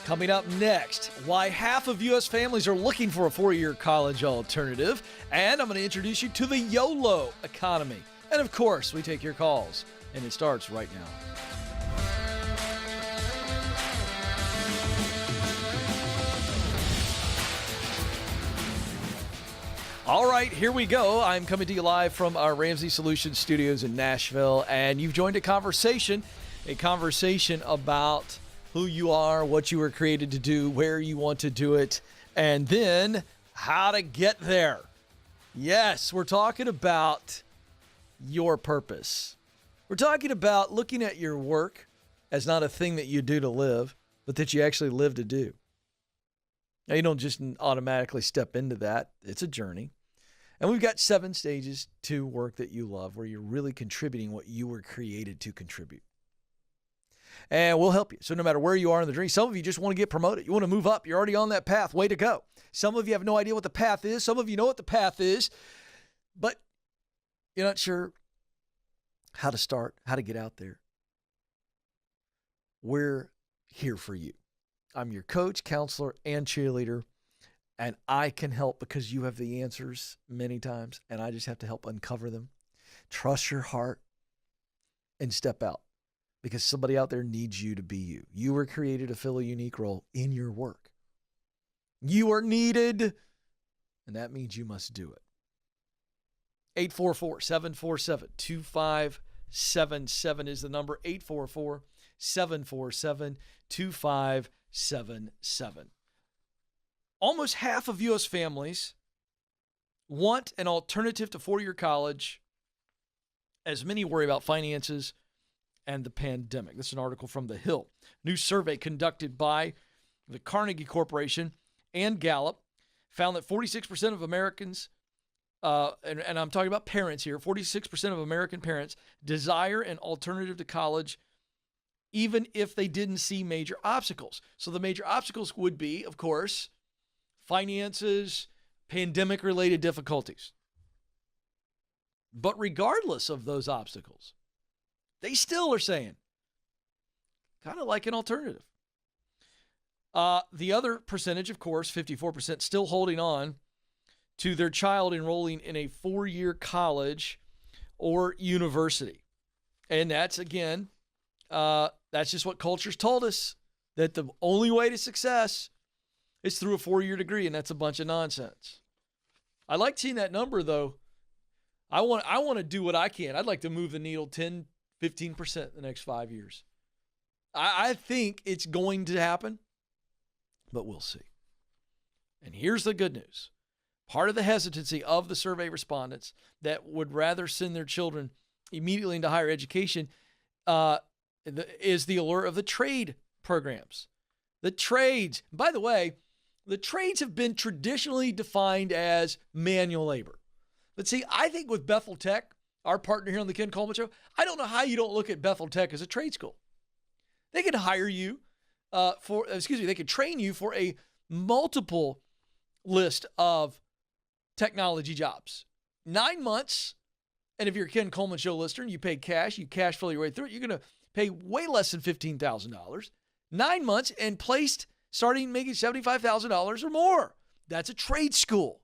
Coming up next, why half of U.S. families are looking for a four-year college alternative. And I'm going to introduce you to the YOLO Economy. And of course, we take your calls. And it starts right now. All right, here we go. I'm coming to you live from our Ramsey Solutions studios in Nashville. And you've joined a conversation about who you are, what you were created to do, where you want to do it, and then how to get there. Yes, we're talking about your purpose. We're talking about looking at your work as not a thing that you do to live, but that you actually live to do. Now, you don't just automatically step into that. It's a journey. And we've got 7 stages to work that you love, where you're really contributing what you were created to contribute. And we'll help you. So no matter where you are in the journey, some of you just want to get promoted. You want to move up. You're already on that path. Way to go. Some of you have no idea what the path is. Some of you know what the path is, but you're not sure how to start, how to get out there. We're here for you. I'm your coach, counselor, and cheerleader, and I can help because you have the answers many times, and I just have to help uncover them. Trust your heart and step out. Because somebody out there needs you to be you. You were created to fill a unique role in your work. You are needed, and that means you must do it. 844-747-2577 is the number. 844-747-2577. Almost half of U.S. families want an alternative to four-year college, as many worry about finances and the pandemic. This is an article from The Hill. New survey conducted by the Carnegie Corporation and Gallup found that 46% of Americans, and I'm talking about parents here, 46% of American parents desire an alternative to college even if they didn't see major obstacles. So the major obstacles would be, of course, finances, pandemic-related difficulties. But regardless of those obstacles, they still are saying, kind of like an alternative. The other percentage, of course, 54%, still holding on to their child enrolling in a four-year college or university. And that's, again, that's just what culture's told us, that the only way to success is through a four-year degree, and that's a bunch of nonsense. I like seeing that number, though. I want to do what I can. I'd like to move the needle 10, 15% in the next 5 years. I think it's going to happen, but we'll see. And here's the good news. Part of the hesitancy of the survey respondents that would rather send their children immediately into higher education is the allure of the trade programs. The trades. By the way, the trades have been traditionally defined as manual labor. But see, I think with Bethel Tech, our partner here on the Ken Coleman Show, I don't know how you don't look at Bethel Tech as a trade school. They could hire you they could train you for a multiple list of technology jobs. 9 months, and if you're a Ken Coleman Show listener and you pay cash, you cash flow your way through it, you're going to pay way less than $15,000. 9 months and placed starting making $75,000 or more. That's a trade school.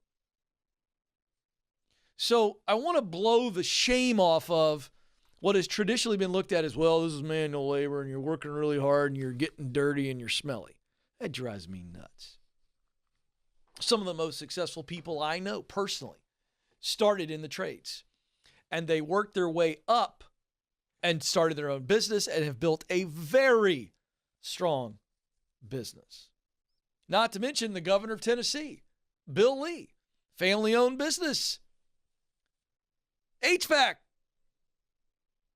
So I want to blow the shame off of what has traditionally been looked at as, well, this is manual labor and you're working really hard and you're getting dirty and you're smelly. That drives me nuts. Some of the most successful people I know personally started in the trades, and they worked their way up and started their own business and have built a very strong business. Not to mention the governor of Tennessee, Bill Lee, family-owned business. HVAC,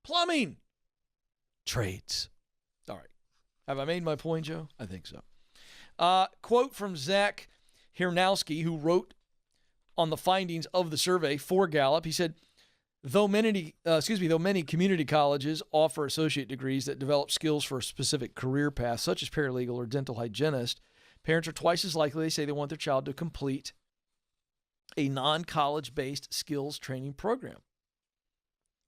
plumbing, trades. All right. Have I made my point, Joe? I think so. Quote from Zach Hirnowski, who wrote on the findings of the survey for Gallup. He said, though many community colleges offer associate degrees that develop skills for a specific career path, such as paralegal or dental hygienist, parents are twice as likely, they say, they want their child to complete a non-college-based skills training program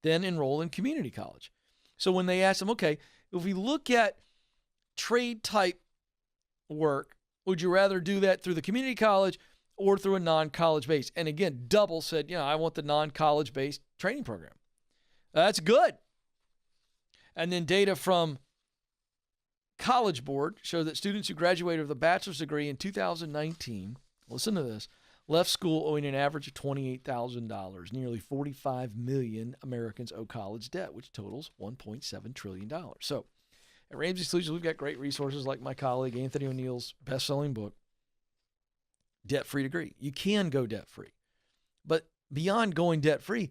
then enroll in community college. So when they ask them, okay, if we look at trade type work? Would you rather do that through the community college or through a non-college base? And again, double said, I want the non-college based training program. That's good. And then data from College Board show that students who graduated with a bachelor's degree in 2019, listen to this, left school owing an average of $28,000. Nearly 45 million Americans owe college debt, which totals $1.7 trillion. So at Ramsey Solutions, we've got great resources like my colleague Anthony O'Neill's best-selling book, Debt-Free Degree. You can go debt-free. But beyond going debt-free,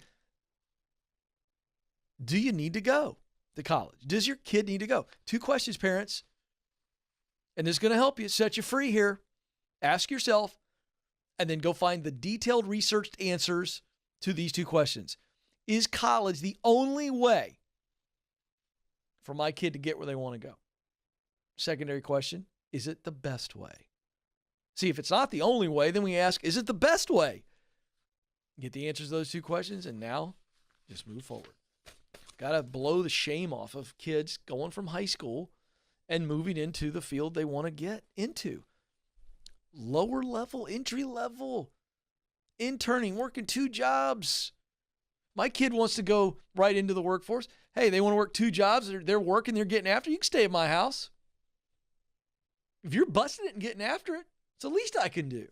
do you need to go to college? Does your kid need to go? 2 questions, parents. And this is going to help you, set you free here. Ask yourself, and then go find the detailed researched answers to these 2 questions. Is college the only way for my kid to get where they want to go? Secondary question, is it the best way? See, if it's not the only way, then we ask, is it the best way? Get the answers to those 2 questions, and now just move forward. Got to blow the shame off of kids going from high school and moving into the field they want to get into. Lower level, entry level, interning, working 2 jobs. My kid wants to go right into the workforce. Hey, they want to work 2 jobs. They're working, they're getting after it. You can stay at my house. If you're busting it and getting after it, it's the least I can do.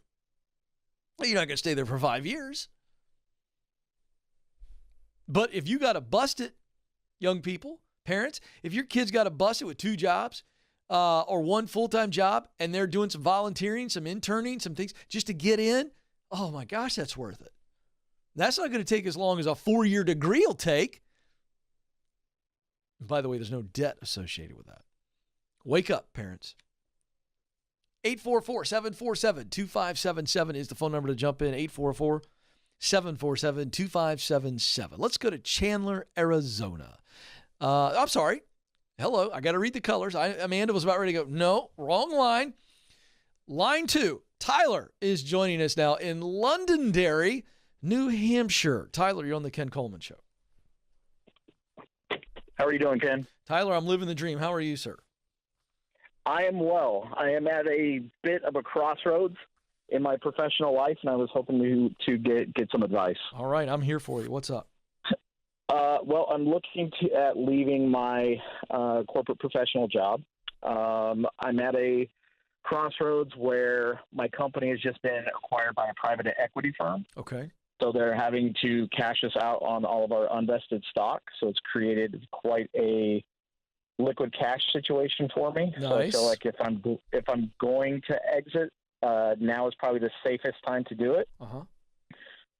Well, you're not going to stay there for 5 years. But if you got to bust it, young people, parents, if your kid's got to bust it with 2 jobs or 1 full-time job and they're doing some volunteering, some interning, some things just to get in, oh my gosh, that's worth it. That's not going to take as long as a 4-year degree will take. And by the way, there's no debt associated with that. Wake up, parents. 844-747-2577 is the phone number to jump in. 844-747-2577. Let's go to Chandler, Arizona. I'm sorry. Hello. I got to read the colors. Amanda was about ready to go. No, wrong line. Line 2. Tyler is joining us now in Londonderry, New Hampshire. Tyler, you're on the Ken Coleman Show. How are you doing, Ken? Tyler, I'm living the dream. How are you, sir? I am well. I am at a bit of a crossroads in my professional life, and I was hoping to get some advice. All right, I'm here for you. What's up? Well, I'm looking at leaving my corporate professional job. I'm at a crossroads where my company has just been acquired by a private equity firm. Okay. So they're having to cash us out on all of our unvested stock. So it's created quite a liquid cash situation for me. Nice. So I feel like if I'm going to exit, now is probably the safest time to do it. Uh-huh.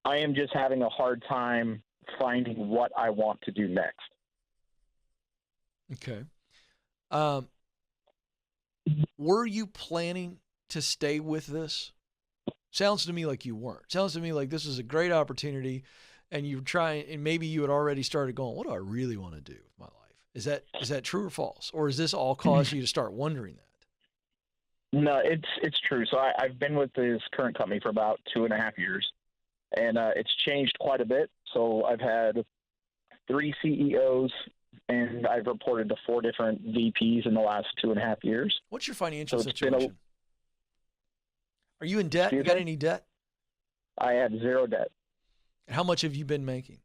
I am just having a hard time finding what I want to do next. Okay. Were you planning to stay with this? Sounds to me like you weren't. Sounds to me like this is a great opportunity and you're trying, and maybe you had already started going, what do I really want to do with my life? Is that true or false? Or is this all caused you to start wondering that? No, it's true. So I've been with this current company for about 2.5 years, and it's changed quite a bit. So I've had 3 CEOs, and I've reported to 4 different VPs in the last 2.5 years. What's your financial situation? Are you in debt? You got any debt? I have 0 debt. How much have you been making?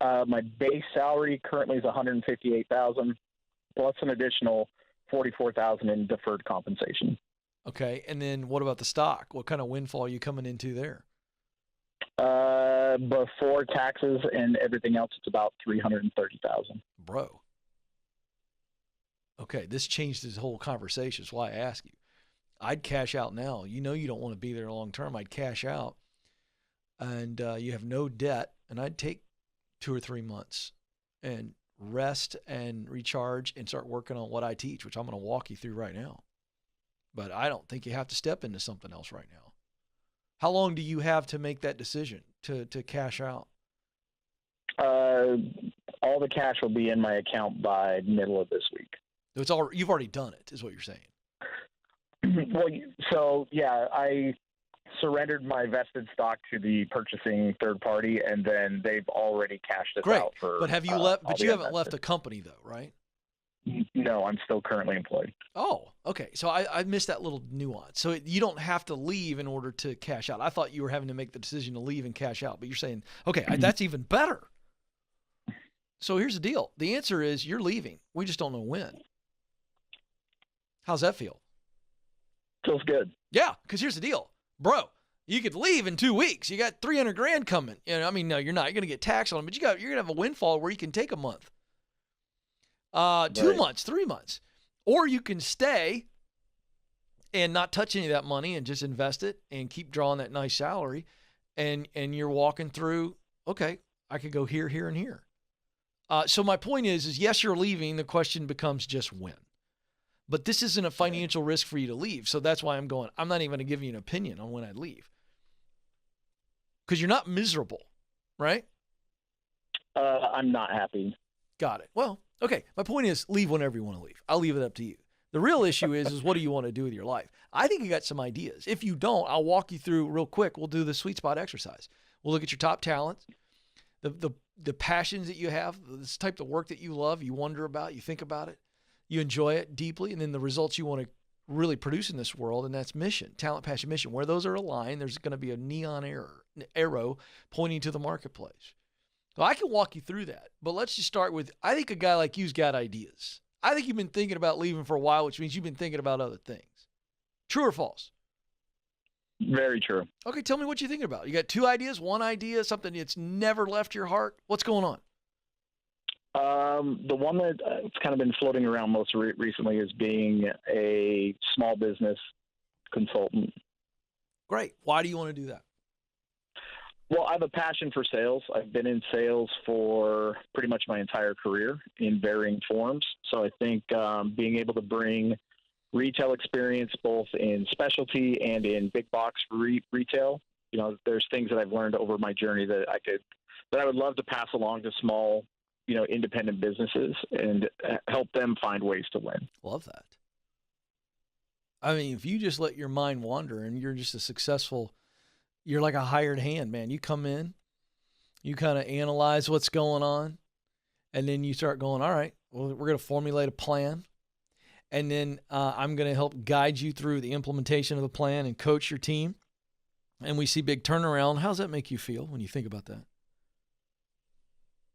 My base salary currently is $158,000, plus an additional $44,000 in deferred compensation. Okay, and then what about the stock? What kind of windfall are you coming into there? Before taxes and everything else, it's about $330,000. Bro. Okay, this changed this whole conversation. That's why I ask you. I'd cash out now. You know you don't want to be there long term. I'd cash out, and you have no debt, and I'd take 2 or 3 months and rest and recharge and start working on what I teach, which I'm going to walk you through right now. But I don't think you have to step into something else right now. How long do you have to make that decision to cash out? All the cash will be in my account by middle of this week. You've already done it, is what you're saying. Well, so yeah, I surrendered my vested stock to the purchasing third party, and then they've already cashed it out for. But have you left? But you haven't left the company though, right? No, I'm still currently employed. Oh, Okay, so I missed that little nuance. So you don't have to leave in order to cash out. I thought you were having to make the decision to leave and cash out, but you're saying, okay, that's even better. So here's the deal. The answer is you're leaving. We just don't know when. How's that feel? Feels good. Yeah, because here's the deal. Bro, you could leave in 2 weeks. You got $300,000 coming. You know, I mean, no, you're not. You're going to get taxed on it, but you're going to have a windfall where you can take a month. 2 months, 3 months. Or you can stay and not touch any of that money and just invest it and keep drawing that nice salary. And you're walking through, okay, I could go here, here, and here. So my point is yes, you're leaving. The question becomes just when. But this isn't a financial risk for you to leave. So that's why I'm not even going to give you an opinion on when I'd leave. Because you're not miserable, right? I'm not happy. Got it. Well, okay. My point is leave whenever you want to leave. I'll leave it up to you. The real issue is what do you want to do with your life? I think you got some ideas. If you don't, I'll walk you through real quick. We'll do the sweet spot exercise. We'll look at your top talents, the passions that you have, this type of work that you love, you wonder about, you think about it, you enjoy it deeply, and then the results you want to really produce in this world, and that's mission, talent, passion, mission. Where those are aligned, there's going to be a neon arrow pointing to the marketplace. So I can walk you through that, but let's just start with, I think a guy like you's got ideas. I think you've been thinking about leaving for a while, which means you've been thinking about other things. True or false? Very true. Okay, tell me what you're thinking about. You got 2 ideas, 1 idea, something that's never left your heart? What's going on? The one that it's kind of been floating around most recently is being a small business consultant. Great. Why do you want to do that? Well, I have a passion for sales. I've been in sales for pretty much my entire career in varying forms. So I think being able to bring retail experience both in specialty and in big box retail, you know, there's things that I've learned over my journey that I would love to pass along to small, you know, independent businesses and help them find ways to win. Love that. I mean, if you just let your mind wander and you're just you're like a hired hand, man. You come in, you kind of analyze what's going on, and then you start going, all right, well, we're going to formulate a plan. And then I'm going to help guide you through the implementation of the plan and coach your team. And we see big turnaround. How does that make you feel when you think about that?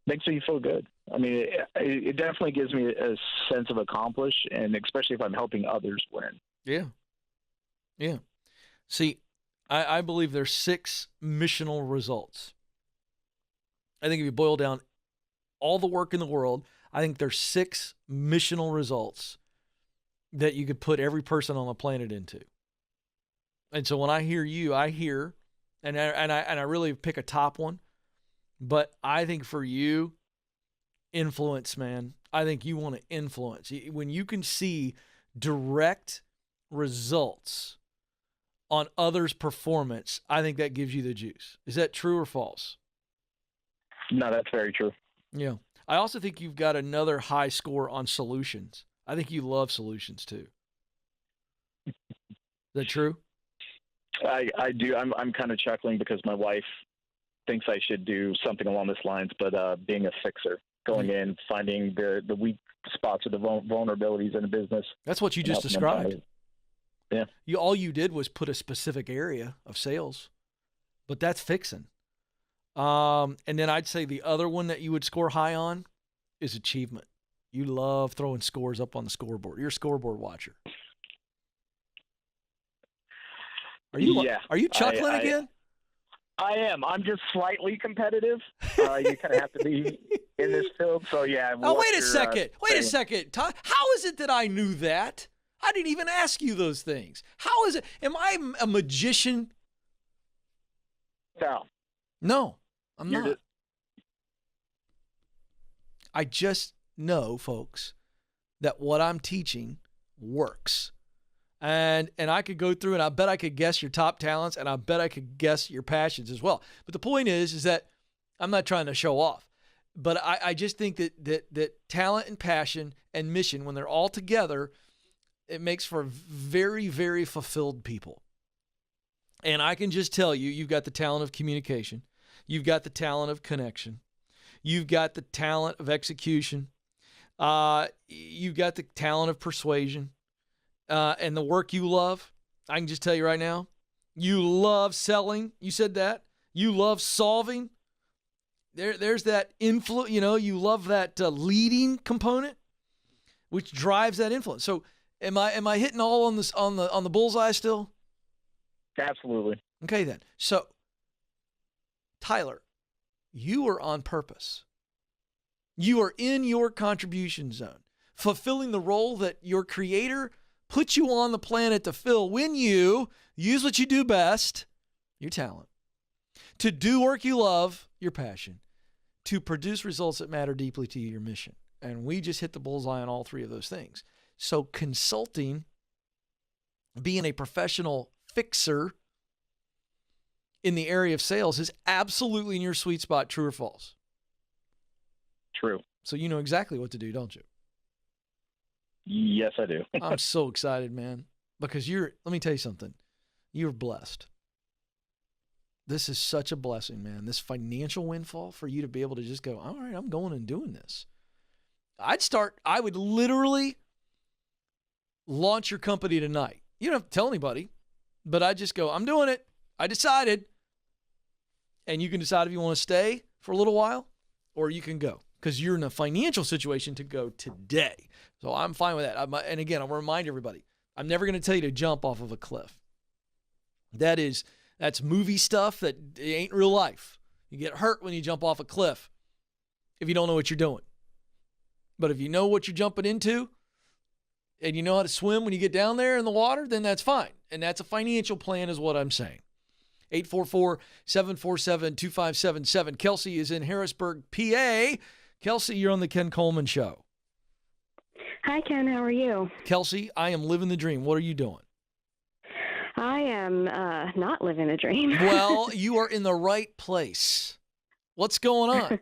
Makes me feel good. I mean, it definitely gives me a sense of accomplish, and especially if I'm helping others win. Yeah. Yeah. See, I believe there's 6 missional results. I think if you boil down all the work in the world, I think there's 6 missional results that you could put every person on the planet into. And so when I hear you, and I really pick a top one, but I think for you, influence, man. I think you want to influence. When you can see direct results on others' performance, I think that gives you the juice. Is that true or false? No, that's very true. Yeah. I also think you've got another high score on solutions. I think you love solutions too. Is that true? I do. I'm kind of chuckling because my wife thinks I should do something along this lines, but being a fixer, going in, finding the weak spots or the vulnerabilities in a business. That's what you just described. Yeah. All you did was put a specific area of sales, but that's fixing. And then I'd say the other one that you would score high on is achievement. You love throwing scores up on the scoreboard. You're a scoreboard watcher. Are you chuckling again? I am. I'm just slightly competitive. You kind of have to be in this field. So, yeah. Oh, wait a second. Wait a second. How is it that I knew that? I didn't even ask you those things. How is it? Am I a magician? No, I'm not. I just know, folks, that what I'm teaching works. And I could go through and I bet I could guess your top talents and I bet I could guess your passions as well. But the point is that I'm not trying to show off. But I just think that talent and passion and mission, when they're all together, it makes for very, very fulfilled people. And I can just tell you, you've got the talent of communication. You've got the talent of connection. You've got the talent of execution. You've got the talent of persuasion. and the work you love, I can just tell you right now, you love selling. You said that. You love solving. There's that influence. You love that leading component, which drives that influence. So, am I hitting all on this on the bullseye still? Absolutely. Okay, then. So, Tyler, you are on purpose. You are in your contribution zone, fulfilling the role that your creator put you on the planet to fill when you use what you do best, your talent, to do work you love, your passion, to produce results that matter deeply to you, your mission. And we just hit the bullseye on all three of those things. So consulting, being a professional fixer in the area of sales is absolutely in your sweet spot, true or false? True. So you know exactly what to do, don't you? Yes, I do. I'm so excited, man, because let me tell you something. You're blessed. This is such a blessing, man. This financial windfall for you to be able to just go, all right, I'm going and doing this. I would literally launch your company tonight. You don't have to tell anybody, but I just go, I'm doing it. I decided. And you can decide if you want to stay for a little while or you can go because you're in a financial situation to go today. So I'm fine with that. And again, I'll remind everybody, I'm never going to tell you to jump off of a cliff. That's movie stuff that ain't real life. You get hurt when you jump off a cliff if you don't know what you're doing. But if you know what you're jumping into and you know how to swim when you get down there in the water, then that's fine. And that's a financial plan is what I'm saying. 844-747-2577. Kelsey is in Harrisburg, PA. Kelsey, you're on the Ken Coleman Show. Hi, Ken. How are you? Kelsey, I am living the dream. What are you doing? I am not living the dream. Well, you are in the right place. What's going on?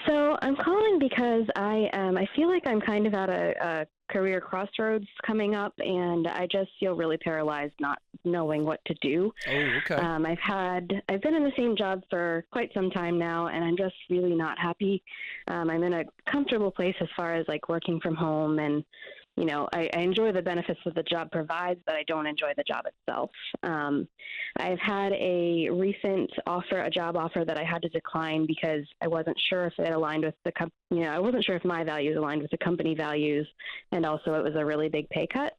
So I'm calling because I feel like I'm kind of at a career crossroads coming up, and I just feel really paralyzed, not knowing what to do. Oh, okay. I've been in the same job for quite some time now, and I'm just really not happy. I'm in a comfortable place as far as like working from home, and I enjoy the benefits that the job provides, but I don't enjoy the job itself. I've had a recent offer, a job offer that I had to decline because I wasn't sure if it aligned with I wasn't sure if my values aligned with the company values, and also it was a really big pay cut.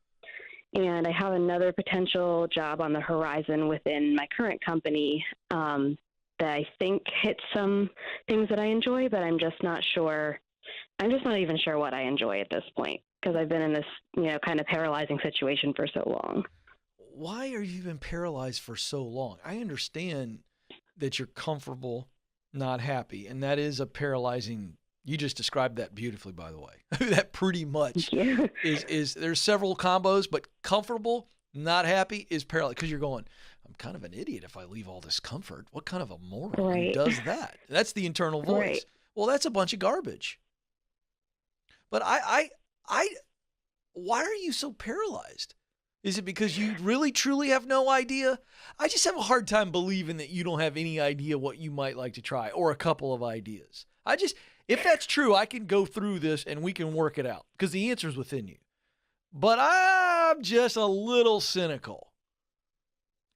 And I have another potential job on the horizon within my current company that I think hits some things that I enjoy, but I'm just not sure. I'm just not even sure what I enjoy at this point, because I've been in this, kind of paralyzing situation for so long. Why are you been paralyzed for so long? I understand that you're comfortable, not happy, and that is a paralyzing. You just described that beautifully, by the way. That pretty much is there's several combos, but comfortable, not happy is paralyzed because you're going, I'm kind of an idiot if I leave all this comfort. What kind of a moron does that? That's the internal voice. Right. Well, that's a bunch of garbage. But why are you so paralyzed? Is it because you really, truly have no idea? I just have a hard time believing that you don't have any idea what you might like to try or a couple of ideas. If that's true, I can go through this and we can work it out because the answer is within you. But I'm just a little cynical.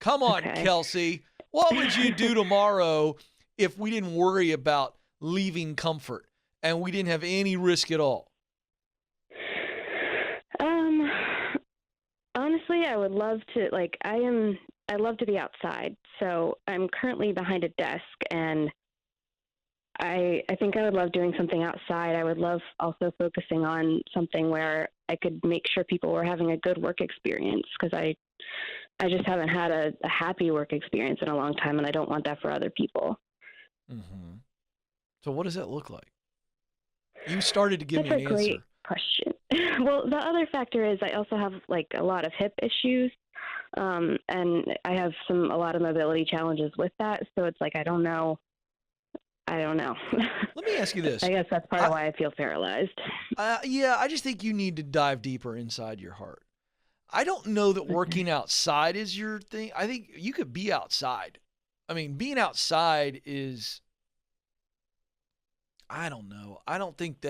Come on, okay. Kelsey. What would you do tomorrow if we didn't worry about leaving comfort and we didn't have any risk at all? Honestly, I would love to, I love to be outside. So I'm currently behind a desk, and I think I would love doing something outside. I would love also focusing on something where I could make sure people were having a good work experience, because I just haven't had a happy work experience in a long time, and I don't want that for other people. Mm-hmm. So what does that look like? You started to give me an answer. Great question. Well, the other factor is I also have a lot of hip issues, and I have a lot of mobility challenges with that. So it's I don't know. Let me ask you this. I guess that's part of why I feel paralyzed. Yeah, I just think you need to dive deeper inside your heart. I don't know that working outside is your thing. I think you could be outside. I mean, being outside is, I don't know. I don't think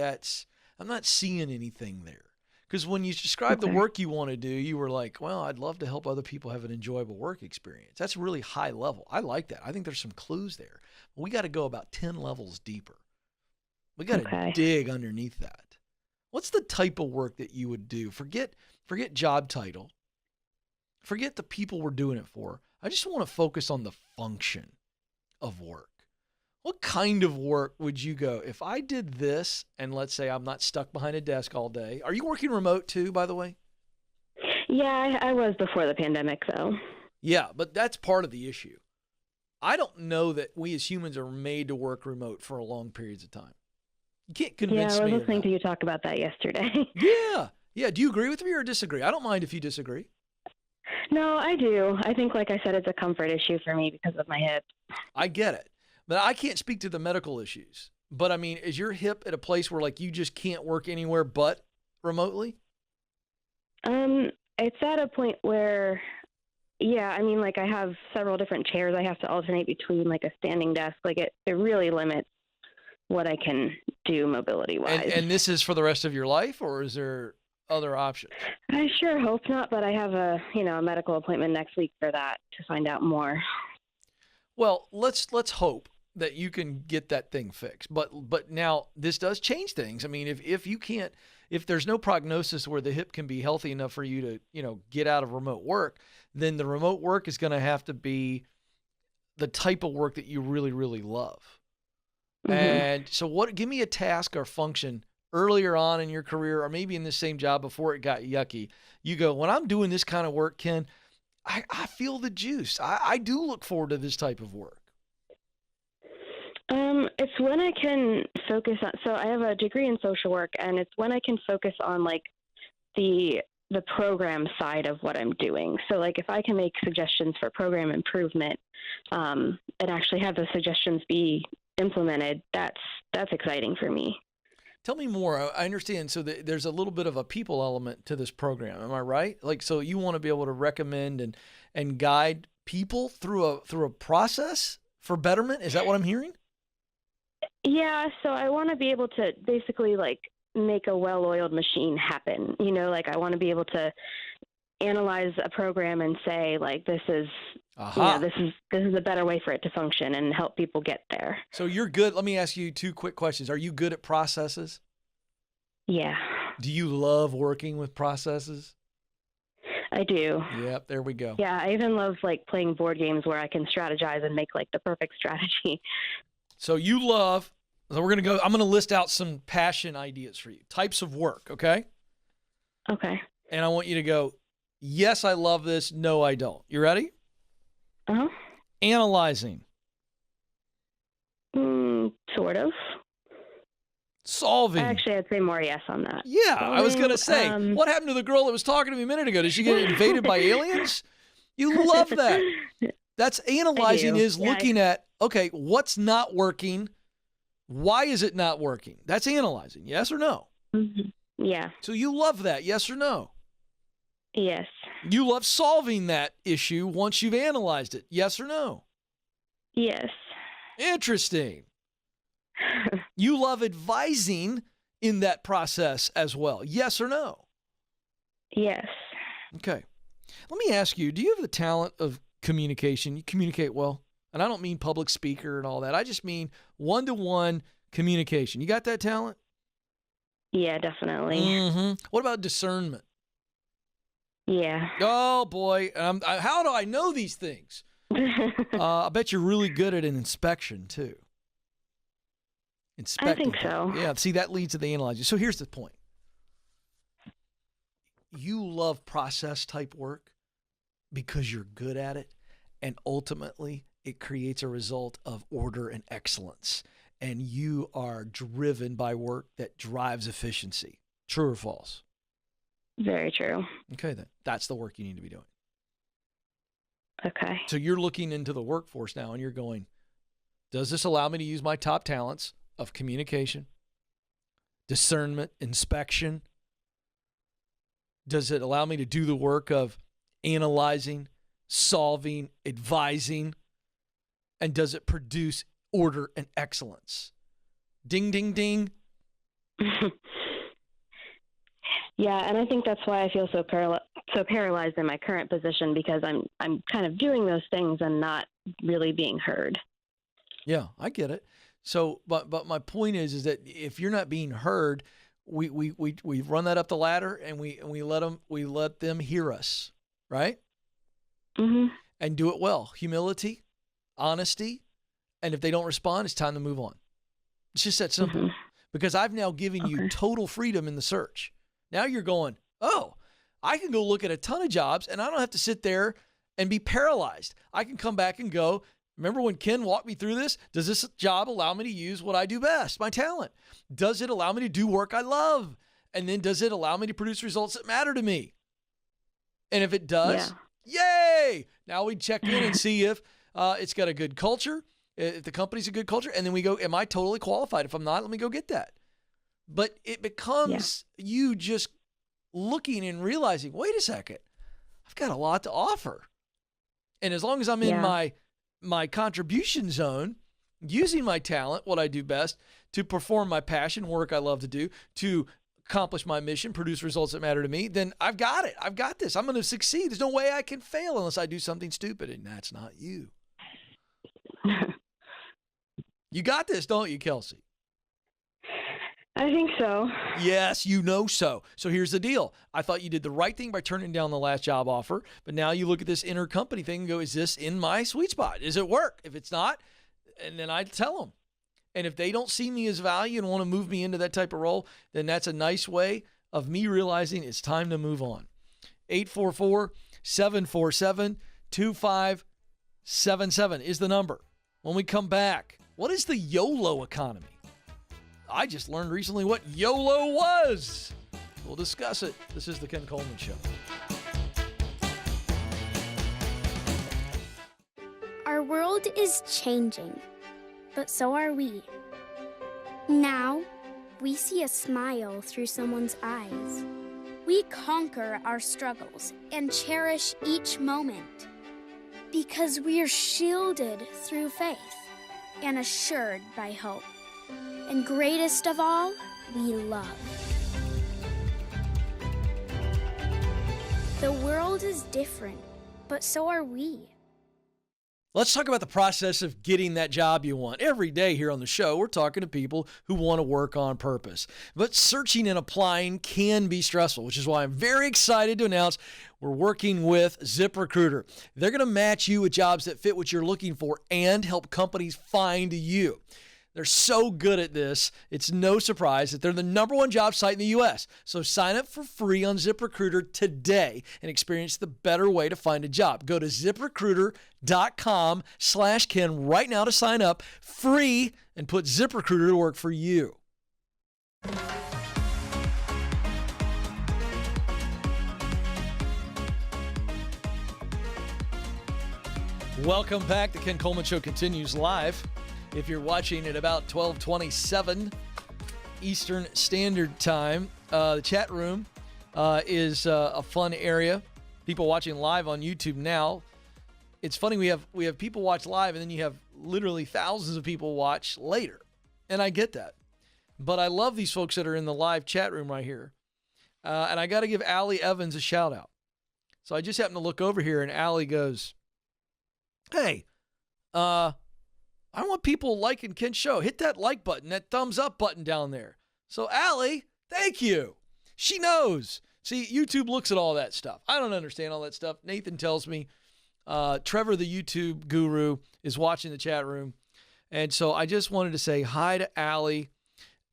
I'm not seeing anything there. Because when you described the Okay. work you want to do, you were like, well, I'd love to help other people have an enjoyable work experience. That's really high level. I like that. I think there's some clues there. We got to go about 10 levels deeper. We got to Okay. dig underneath that. What's the type of work that you would do? Forget job title. Forget the people we're doing it for. I just want to focus on the function of work. What kind of work would you go if I did this and let's say I'm not stuck behind a desk all day? Are you working remote too, by the way? Yeah, I was before the pandemic, though. Yeah, but that's part of the issue. I don't know that we as humans are made to work remote for long periods of time. You can't convince Yeah, I me was of listening that. to you talk about that yesterday. Yeah. Yeah. Do you agree with me or disagree? I don't mind if you disagree. No, I do. I think, like I said, it's a comfort issue for me because of my hip. I get it. But I can't speak to the medical issues. But I mean, is your hip at a place where like you just can't work anywhere but remotely? It's at a point where, yeah, I mean, like I have several different chairs I have to alternate between, like a standing desk. Like it really limits what I can do mobility-wise. And this is for the rest of your life, or is there other options? I sure hope not, but I have a medical appointment next week for that to find out more. Well, let's hope that you can get that thing fixed. But now this does change things. I mean, if there's no prognosis where the hip can be healthy enough for you to, get out of remote work, then the remote work is going to have to be the type of work that you really, really love. Mm-hmm. And so give me a task or function earlier on in your career, or maybe in the same job before it got yucky. You go, when I'm doing this kind of work, Ken, I feel the juice. I do look forward to this type of work. It's when I can focus on, so I have a degree in social work, and it's when I can focus on like the program side of what I'm doing. So like if I can make suggestions for program improvement, and actually have those suggestions be implemented, that's exciting for me. Tell me more. I understand. So there's a little bit of a people element to this program. Am I right? Like, so you want to be able to recommend and guide people through a process for betterment? Is that what I'm hearing? Yeah. So I want to be able to basically like make a well-oiled machine happen. Like I want to be able to analyze a program and say like, this is, this is a better way for it to function and help people get there. So you're good. Let me ask you two quick questions. Are you good at processes? Yeah. Do you love working with processes? I do. Yep. There we go. Yeah. I even love like playing board games where I can strategize and make like the perfect strategy. So I'm going to list out some passion ideas for you. Types of work. Okay. Okay. And I want you to go, yes, I love this. No, I don't. You ready? Uh-huh. Analyzing. Sort of. Solving. Actually, I'd say more yes on that. Yeah, I was going to say, Solving, what happened to the girl that was talking to me a minute ago? Did she get invaded by aliens? You love that. That's analyzing is looking at, okay, what's not working? Why is it not working? That's analyzing. Yes or no? Mm-hmm. Yeah. So you love that. Yes or no? Yes. You love solving that issue once you've analyzed it. Yes or no? Yes. Interesting. You love advising in that process as well. Yes or no? Yes. Okay. Let me ask you, do you have the talent of communication? You communicate well? And I don't mean public speaker and all that. I just mean one-to-one communication. You got that talent? Yeah, definitely. Mm-hmm. What about discernment? Yeah. Oh, boy. How do I know these things? I bet you're really good at an inspection, too. Inspecting. I think so. Yeah, see, that leads to the analyzing. So here's the point. You love process-type work because you're good at it, and ultimately it creates a result of order and excellence, and you are driven by work that drives efficiency. True or false? Very true. Okay, then. That's the work you need to be doing. Okay. So you're looking into the workforce now, and you're going, does this allow me to use my top talents of communication, discernment, inspection? Does it allow me to do the work of analyzing, solving, advising? And does it produce order and excellence? Ding, ding, ding. Yeah, and I think that's why I feel so paralyzed in my current position, because I'm kind of doing those things and not really being heard. Yeah, I get it. So, but my point is that if you're not being heard, we run that up the ladder, and we let them hear us, right? Mm-hmm. And do it well. Humility, honesty, and if they don't respond, it's time to move on. It's just that simple. Mm-hmm. Because I've now given you total freedom in the search. Now you're going, oh, I can go look at a ton of jobs, and I don't have to sit there and be paralyzed. I can come back and go, remember when Ken walked me through this? Does this job allow me to use what I do best, my talent? Does it allow me to do work I love? And then does it allow me to produce results that matter to me? And if it does, yay! Now we check in and see if it's got a good culture, if the company's a good culture, and then we go, am I totally qualified? If I'm not, let me go get that. But it becomes you just looking and realizing, wait a second, I've got a lot to offer. And as long as I'm in my contribution zone, using my talent, what I do best, to perform my passion, work I love to do, to accomplish my mission, produce results that matter to me, then I've got it. I've got this. I'm going to succeed. There's no way I can fail unless I do something stupid, and that's not you. You got this, don't you, Kelsey? I think so. Yes, you know so. So here's the deal. I thought you did the right thing by turning down the last job offer, but now you look at this intercompany thing and go, is this in my sweet spot? Does it work? If it's not, and then I tell them. And if they don't see me as value and want to move me into that type of role, then that's a nice way of me realizing it's time to move on. 844-747-2577 is the number. When we come back, what is the YOLO economy? I just learned recently what YOLO was. We'll discuss it. This is the Ken Coleman Show. Our world is changing, but so are we. Now, we see a smile through someone's eyes. We conquer our struggles and cherish each moment because we're shielded through faith and assured by hope. And greatest of all, we love. The world is different, but so are we. Let's talk about the process of getting that job you want. Every day here on the show, we're talking to people who want to work on purpose. But searching and applying can be stressful, which is why I'm very excited to announce we're working with ZipRecruiter. They're going to match you with jobs that fit what you're looking for and help companies find you. They're so good at this, it's no surprise that they're the #1 job site in the U.S. So sign up for free on ZipRecruiter today and experience the better way to find a job. Go to ZipRecruiter.com/Ken right now to sign up free and put ZipRecruiter to work for you. Welcome back. The Ken Coleman Show continues live. If you're watching at about 12:27 Eastern Standard Time, the chat room is a fun area. People watching live on YouTube now. It's funny, we have people watch live, and then you have literally thousands of people watch later. And I get that. But I love these folks that are in the live chat room right here. And I got to give Allie Evans a shout out. So I just happened to look over here, and Allie goes, hey, I want people liking Ken's show. Hit that like button, that thumbs up button down there. So, Allie, thank you. She knows. See, YouTube looks at all that stuff. I don't understand all that stuff. Nathan tells me Trevor, the YouTube guru, is watching the chat room. And so I just wanted to say hi to Allie.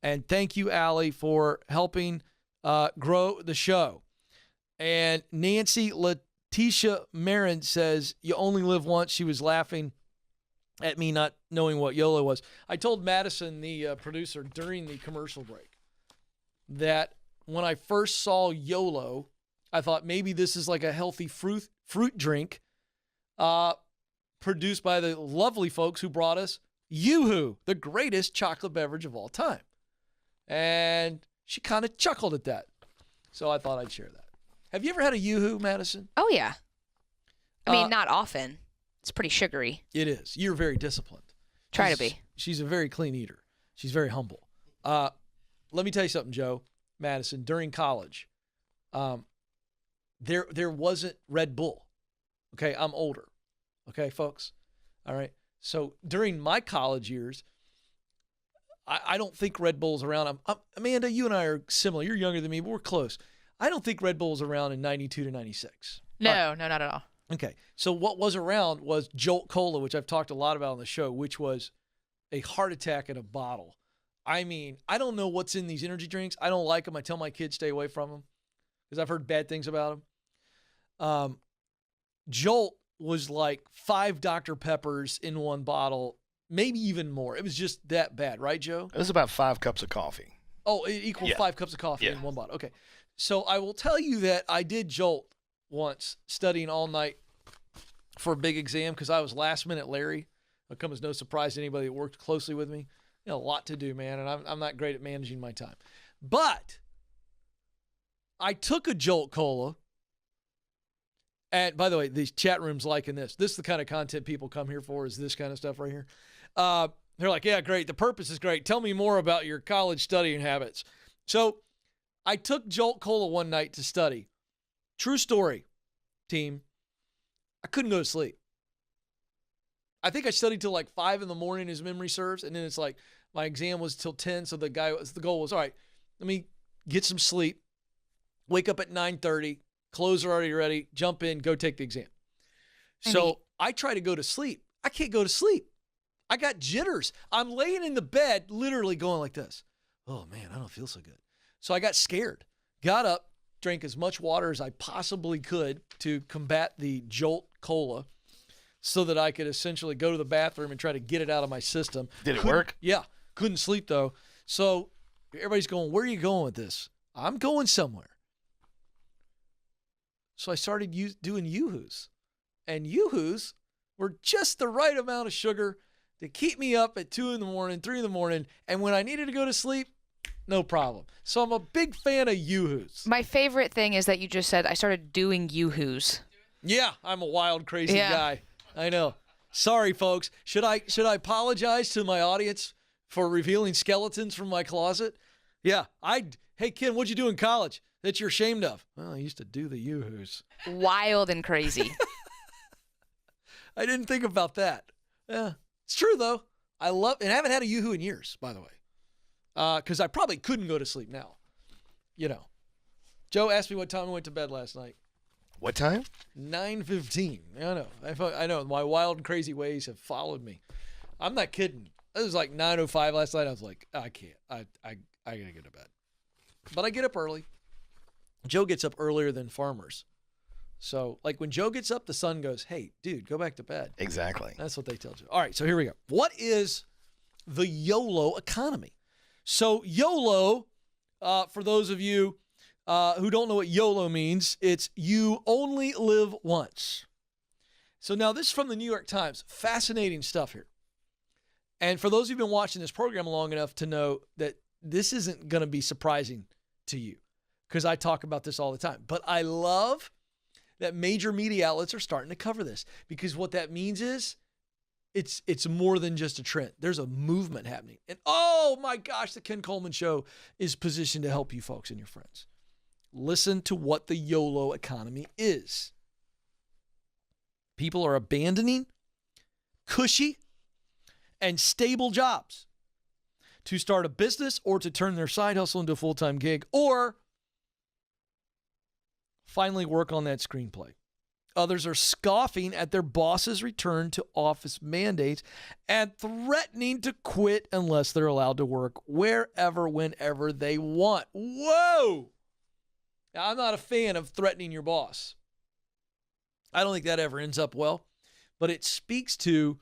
And thank you, Allie, for helping grow the show. And Nancy Letitia Marin says, you only live once. She was laughing at me not knowing what YOLO was. I told Madison, the producer, during the commercial break that when I first saw YOLO, I thought maybe this is like a healthy fruit drink produced by the lovely folks who brought us Yoo-Hoo, the greatest chocolate beverage of all time. And she kind of chuckled at that. So I thought I'd share that. Have you ever had a Yoo-Hoo, Madison? Oh, yeah. I mean, not often. It's pretty sugary. It is. You're very disciplined. Try to be. She's a very clean eater. She's very humble. Let me tell you something, Joe, Madison. During college, There wasn't Red Bull. Okay, I'm older. Okay, folks. All right. So during my college years, I don't think Red Bull's around. Amanda, you and I are similar. You're younger than me, but we're close. I don't think Red Bull's around in 92 to 96. No, not at all. Okay. So what was around was Jolt Cola, which I've talked a lot about on the show, which was a heart attack in a bottle. I mean, I don't know what's in these energy drinks. I don't like them. I tell my kids stay away from them because I've heard bad things about them. Jolt was like 5 Dr. Peppers in one bottle, maybe even more. It was just that bad, right, Joe? It was about 5 cups of coffee. Oh, it equals 5 cups of coffee in one bottle. Okay. So I will tell you that I did Jolt once, studying all night for a big exam because I was last minute Larry. It'll come as no surprise to anybody that worked closely with me. You know, a lot to do, man, and I'm not great at managing my time. But I took a Jolt Cola. And by the way, these chat rooms liking this. This is the kind of content people come here for, is this kind of stuff right here. They're like, yeah, great. The purpose is great. Tell me more about your college studying habits. So I took Jolt Cola one night to study. True story, team. I couldn't go to sleep. I think I studied till like 5 in the morning, as memory serves. And then it's like my exam was till 10. So the goal was, all right, let me get some sleep, wake up at 9:30. Clothes are already ready. Jump in, go take the exam. So I try to go to sleep. I can't go to sleep. I got jitters. I'm laying in the bed, literally going like this. Oh, man, I don't feel so good. So I got scared. Got up, drank as much water as I possibly could to combat the Jolt Cola so that I could essentially go to the bathroom and try to get it out of my system. Did it work? Yeah. Couldn't sleep, though. So everybody's going, where are you going with this? I'm going somewhere. So I started doing Yoo-Hoos. And Yoo-Hoos were just the right amount of sugar to keep me up at 2 in the morning, 3 in the morning. And when I needed to go to sleep, no problem. So I'm a big fan of Yoo-Hoos. My favorite thing is that you just said, I started doing Yoo-Hoos. Yeah, I'm a wild, crazy guy. I know. Sorry, folks. Should I apologize to my audience for revealing skeletons from my closet? Yeah. Hey, Ken, what'd you do in college that you're ashamed of? Well, I used to do the Yoo-Hoos. Wild and crazy. I didn't think about that. Yeah, it's true, though. I haven't had a Yoo-Hoo in years, by the way, because I probably couldn't go to sleep now. You know. Joe asked me what time I went to bed last night. What time? 9:15. I know. My wild and crazy ways have followed me. I'm not kidding. It was like 9:05 last night. I was like, I can't. I gotta get to bed. But I get up early. Joe gets up earlier than farmers. So, like, when Joe gets up, the sun goes, hey, dude, go back to bed. Exactly. That's what they tell Joe. All right, so here we go. What is the YOLO economy? So, YOLO, for those of you who don't know what YOLO means, it's you only live once. So now this is from the New York Times. Fascinating stuff here. And for those who've been watching this program long enough to know that this isn't going to be surprising to you, because I talk about this all the time. But I love that major media outlets are starting to cover this, because what that means is it's more than just a trend. There's a movement happening. And oh my gosh, the Ken Coleman Show is positioned to help you folks and your friends. Listen to what the YOLO economy is. People are abandoning cushy and stable jobs to start a business or to turn their side hustle into a full-time gig, or finally work on that screenplay. Others are scoffing at their boss's return to office mandates and threatening to quit unless they're allowed to work wherever, whenever they want. Whoa! Now, I'm not a fan of threatening your boss. I don't think that ever ends up well, but it speaks to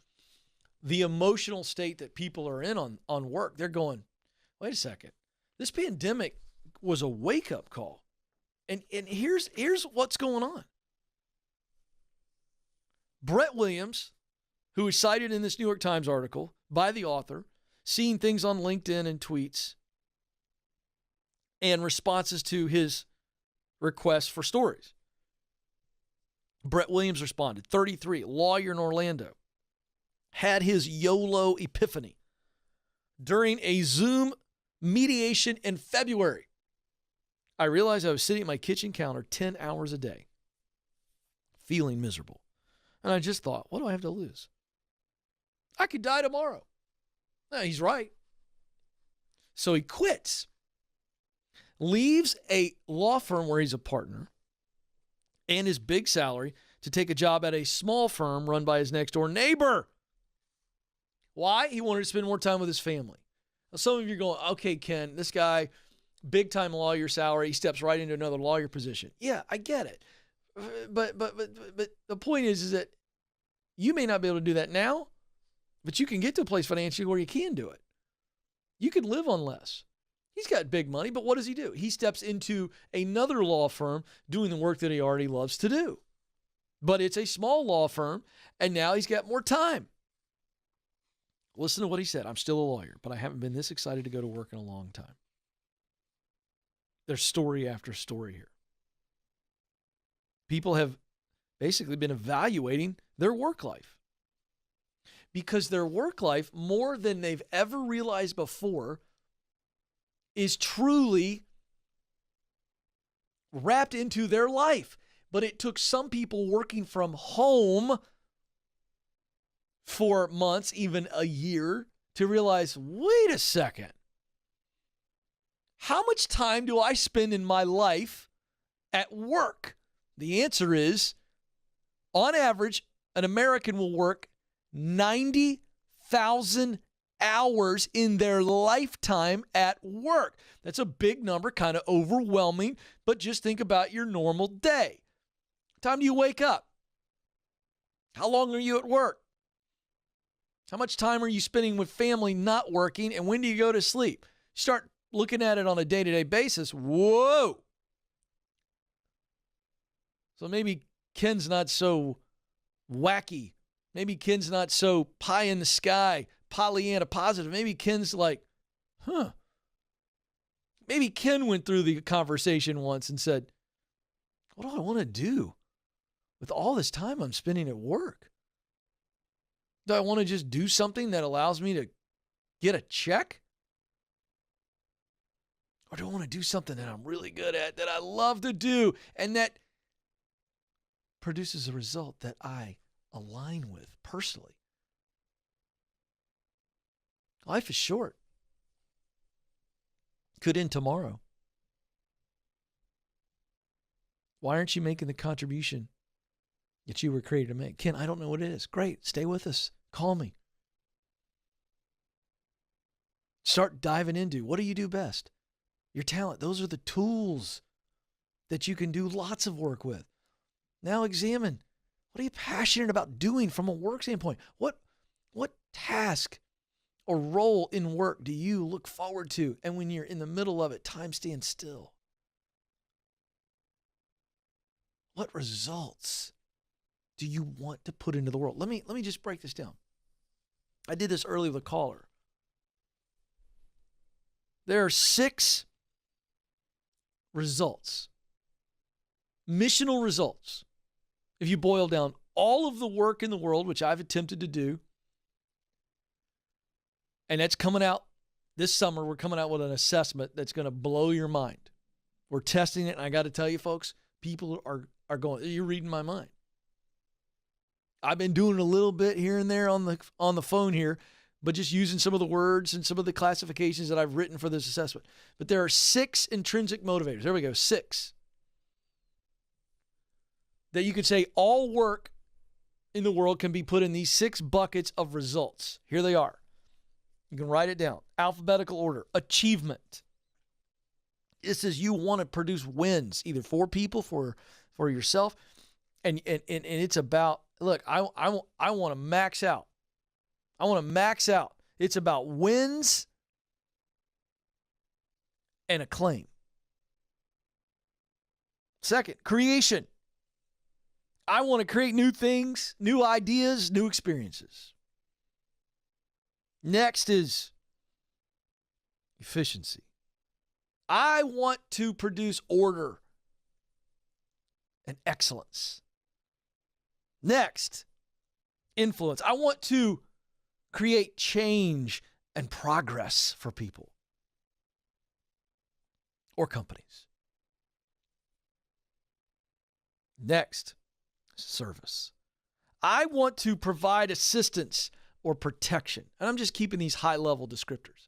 the emotional state that people are in on work. They're going, wait a second. This pandemic was a wake-up call. And here's what's going on. Brett Williams, who is cited in this New York Times article by the author, seeing things on LinkedIn and tweets and responses to his requests for stories. Brett Williams responded, 33, lawyer in Orlando, had his YOLO epiphany during a Zoom mediation in February. I realized I was sitting at my kitchen counter 10 hours a day, feeling miserable. And I just thought, what do I have to lose? I could die tomorrow. No, he's right. So he quits, leaves a law firm where he's a partner and his big salary to take a job at a small firm run by his next door neighbor. Why? He wanted to spend more time with his family. Now, some of you are going, okay, Ken, this guy, big time lawyer salary, he steps right into another lawyer position. Yeah, I get it. But the point is that you may not be able to do that now, but you can get to a place financially where you can do it. You can live on less. He's got big money, but what does he do? He steps into another law firm doing the work that he already loves to do. But it's a small law firm, and now he's got more time. Listen to what he said. I'm still a lawyer, but I haven't been this excited to go to work in a long time. There's story after story here. People have basically been evaluating their work life because their work life, more than they've ever realized before, is truly wrapped into their life. But it took some people working from home for months, even a year, to realize, wait a second. How much time do I spend in my life at work? The answer is, on average, an American will work 90,000 hours in their lifetime at work. That's a big number, kind of overwhelming, but just think about your normal day. What time do you wake up? How long are you at work? How much time are you spending with family not working? And when do you go to sleep? Start looking at it on a day-to-day basis. Whoa. So maybe Ken's not so wacky. Maybe Ken's not so pie in the sky, Pollyanna positive. Maybe Ken's like, Maybe Ken went through the conversation once and said, what do I want to do with all this time I'm spending at work? Do I want to just do something that allows me to get a check? Or do I want to do something that I'm really good at, that I love to do, and that produces a result that I align with personally? Life is short. Could end tomorrow. Why aren't you making the contribution that you were created to make? Ken, I don't know what it is. Great. Stay with us. Call me. Start diving into what do you do best? Your talent. Those are the tools that you can do lots of work with. Now examine, what are you passionate about doing from a work standpoint? What task or role in work do you look forward to? And when you're in the middle of it, time stands still. What results do you want to put into the world? Let me just break this down. I did this earlier with a caller. There are 6 results, missional results. If you boil down all of the work in the world, which I've attempted to do, and that's coming out this summer, we're coming out with an assessment that's going to blow your mind. We're testing it, and I got to tell you, folks, people are going, you're reading my mind. I've been doing a little bit here and there on the phone here, but just using some of the words and some of the classifications that I've written for this assessment. But there are 6 intrinsic motivators. There we go, 6. That you could say all work in the world can be put in these 6 buckets of results. Here they are. You can write it down. Alphabetical order. Achievement. This is you want to produce wins, either for people, for yourself. And it's about, look, I want to max out. I want to max out. It's about wins and acclaim. Second, creation. I want to create new things, new ideas, new experiences. Next is efficiency. I want to produce order and excellence. Next, influence. I want to create change and progress for people or companies. Next, service. I want to provide assistance or protection. And I'm just keeping these high-level descriptors.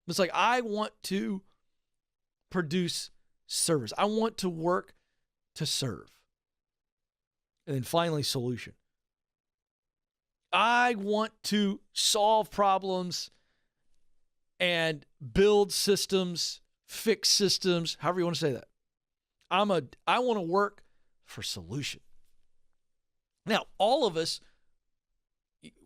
It's like I want to produce service. I want to work to serve. And then finally, solution. I want to solve problems and build systems, fix systems, however you want to say that. I want to work for solution. Now, all of us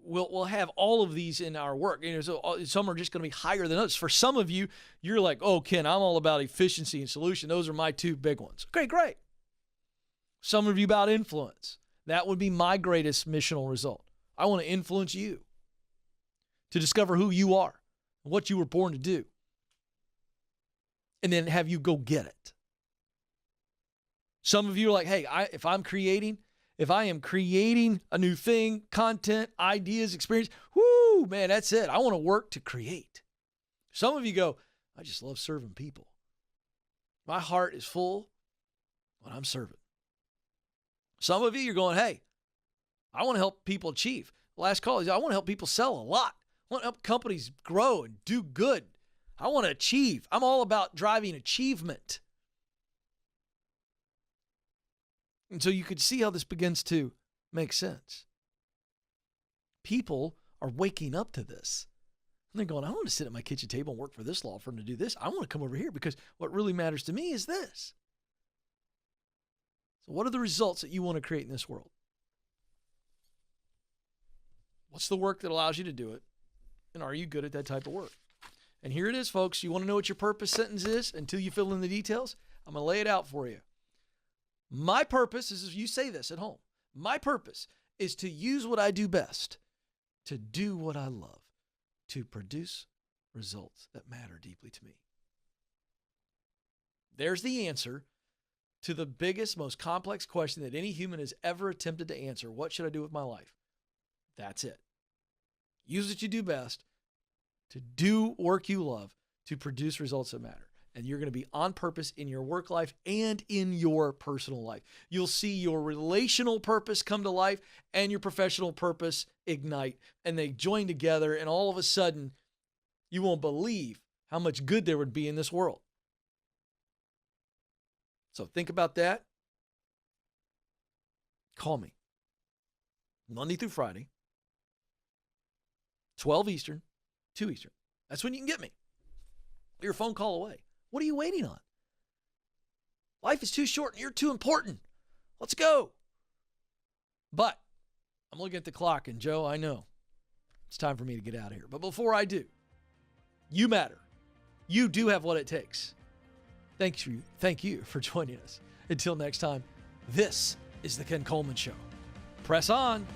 will have all of these in our work. So some are just going to be higher than others. For some of you, you're like, oh, Ken, I'm all about efficiency and solution. Those are my two big ones. Okay, great. Some of you about influence. That would be my greatest missional result. I want to influence you to discover who you are, what you were born to do, and then have you go get it. Some of you are like, hey, if I am creating a new thing, content, ideas, experience, whoo, man, that's it. I want to work to create. Some of you go, I just love serving people. My heart is full when I'm serving. Some of you, you're going, hey, I want to help people achieve. The last call is I want to help people sell a lot. I want to help companies grow and do good. I want to achieve. I'm all about driving achievement. And so you could see how this begins to make sense. People are waking up to this. And they're going, I want to sit at my kitchen table and work for this law firm to do this. I want to come over here because what really matters to me is this. So what are the results that you want to create in this world? What's the work that allows you to do it? And are you good at that type of work? And here it is, folks. You want to know what your purpose sentence is until you fill in the details? I'm going to lay it out for you. My purpose is, you say this at home, my purpose is to use what I do best, to do what I love, to produce results that matter deeply to me. There's the answer to the biggest, most complex question that any human has ever attempted to answer. What should I do with my life? That's it. Use what you do best to do work you love, to produce results that matter. And you're going to be on purpose in your work life and in your personal life. You'll see your relational purpose come to life and your professional purpose ignite. And they join together, and all of a sudden, you won't believe how much good there would be in this world. So think about that. Call me. Monday through Friday, 12 Eastern, 2 Eastern. That's when you can get me. You're a phone call away. What are you waiting on? Life is too short and you're too important. Let's go. But I'm looking at the clock, and Joe, I know it's time for me to get out of here. But before I do, you matter. You do have what it takes. Thank you for joining us. Until next time, this is the Ken Coleman Show. Press on.